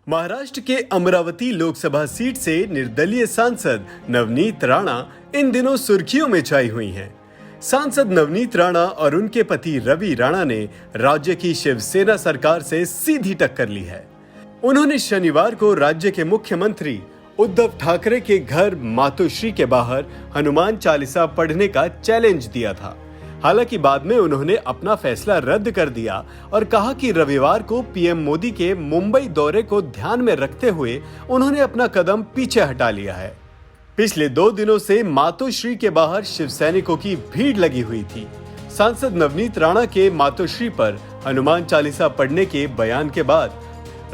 महाराष्ट्र के अमरावती लोकसभा सीट से निर्दलीय सांसद नवनीत राणा इन दिनों सुर्खियों में छाई हुई हैं। सांसद नवनीत राणा और उनके पति रवि राणा ने राज्य की शिवसेना सरकार से सीधी टक्कर ली है। उन्होंने शनिवार को राज्य के मुख्यमंत्री उद्धव ठाकरे के घर मातोश्री के बाहर हनुमान चालीसा पढ़ने का चैलेंज दिया था। हालांकि बाद में उन्होंने अपना फैसला रद्द कर दिया और कहा कि रविवार को पीएम मोदी के मुंबई दौरे को ध्यान में रखते हुए उन्होंने अपना कदम पीछे हटा लिया है। पिछले 2 दिनों से मातोश्री के बाहर शिवसैनिकों की भीड़ लगी हुई थी। सांसद नवनीत राणा के मातोश्री पर हनुमान चालीसा पढ़ने के बयान के बाद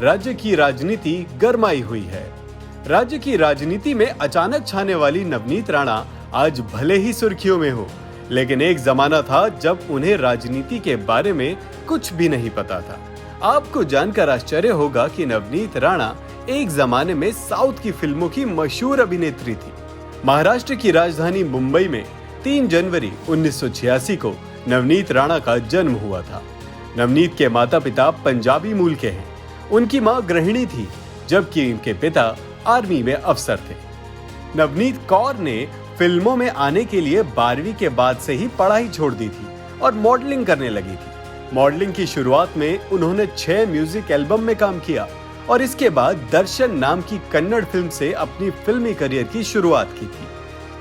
राज्य की राजनीति गरमाई हुई है। राज्य की राजनीति में अचानक छाने वाली नवनीत राणा आज भले ही सुर्खियों में हो, लेकिन एक जमाना था जब उन्हें राजनीति के बारे में कुछ भी नहीं पता था। आपको जानकर आश्चर्य होगा कि नवनीत राणा एक जमाने में साउथ की फिल्मों की मशहूर अभिनेत्री थी। महाराष्ट्र की राजधानी मुंबई में 3 जनवरी 1986 को नवनीत राणा का जन्म हुआ था। नवनीत के माता पिता पंजाबी मूल के हैं। उनकी मां गृहिणी थी, जबकि उनके पिता आर्मी में अफसर थे। नवनीत कौर ने फिल्मों में आने के लिए 12वीं के बाद से ही पढ़ाई छोड़ दी थी और मॉडलिंग करने लगी थी। मॉडलिंग की शुरुआत में उन्होंने 6 म्यूजिक एल्बम में काम किया और इसके बाद दर्शन नाम की कन्नड़ फिल्म से अपनी फिल्मी करियर की शुरुआत की थी।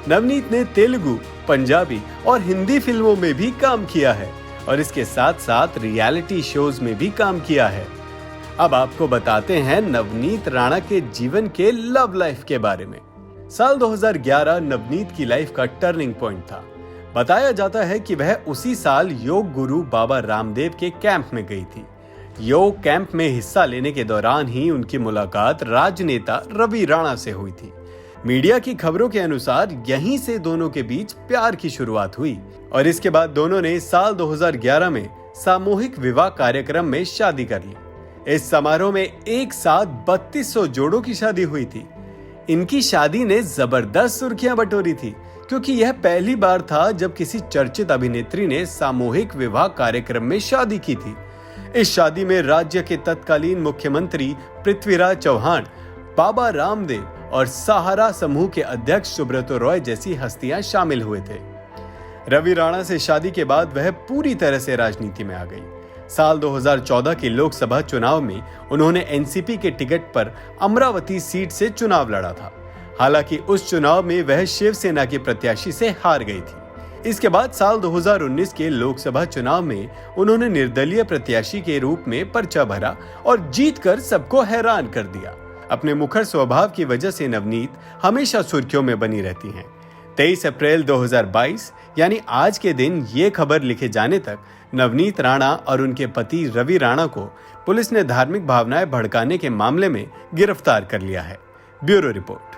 नवनीत ने तेलुगु, पंजाबी और हिंदी फिल्मों में भी काम किया है और इसके साथ साथ रियलिटी शोज में भी काम किया है। अब आपको बताते हैं नवनीत राणा के जीवन के लव लाइफ के बारे में। साल 2011 नवनीत की लाइफ का टर्निंग पॉइंट था। बताया जाता है कि वह उसी साल योग गुरु बाबा रामदेव के कैंप में गई थी। योग कैंप में हिस्सा लेने के दौरान ही उनकी मुलाकात राजनेता रवि राणा से हुई थी। मीडिया की खबरों के अनुसार यहीं से दोनों के बीच प्यार की शुरुआत हुई और इसके बाद दोनों ने साल 2011 में सामूहिक विवाह कार्यक्रम में शादी कर ली। इस समारोह में एक साथ 3200 जोड़ों की शादी हुई थी। इनकी शादी ने जबरदस्त सुर्खियां बटोरी थी, क्योंकि यह पहली बार था जब किसी चर्चित अभिनेत्री ने सामूहिक विवाह कार्यक्रम में शादी की थी। इस शादी में राज्य के तत्कालीन मुख्यमंत्री पृथ्वीराज चौहान, बाबा रामदेव और सहारा समूह के अध्यक्ष सुब्रतो रॉय जैसी हस्तियां शामिल हुए थे। रवि राणा से शादी के बाद वह पूरी तरह से राजनीति में आ गई। साल 2014 के लोकसभा चुनाव में उन्होंने एनसीपी के टिकट पर अमरावती सीट से चुनाव लड़ा था। हालांकि उस चुनाव में वह शिवसेना के प्रत्याशी से हार गई थी। इसके बाद साल 2019 के लोकसभा चुनाव में उन्होंने निर्दलीय प्रत्याशी के रूप में पर्चा भरा और जीतकर सबको हैरान कर दिया। अपने मुखर स्वभाव की वजह से नवनीत हमेशा सुर्खियों में बनी रहती हैं। 23 अप्रैल 2022 यानी आज के दिन ये खबर लिखे जाने तक नवनीत राणा और उनके पति रवि राणा को पुलिस ने धार्मिक भावनाएं भड़काने के मामले में गिरफ्तार कर लिया है। Bureau report.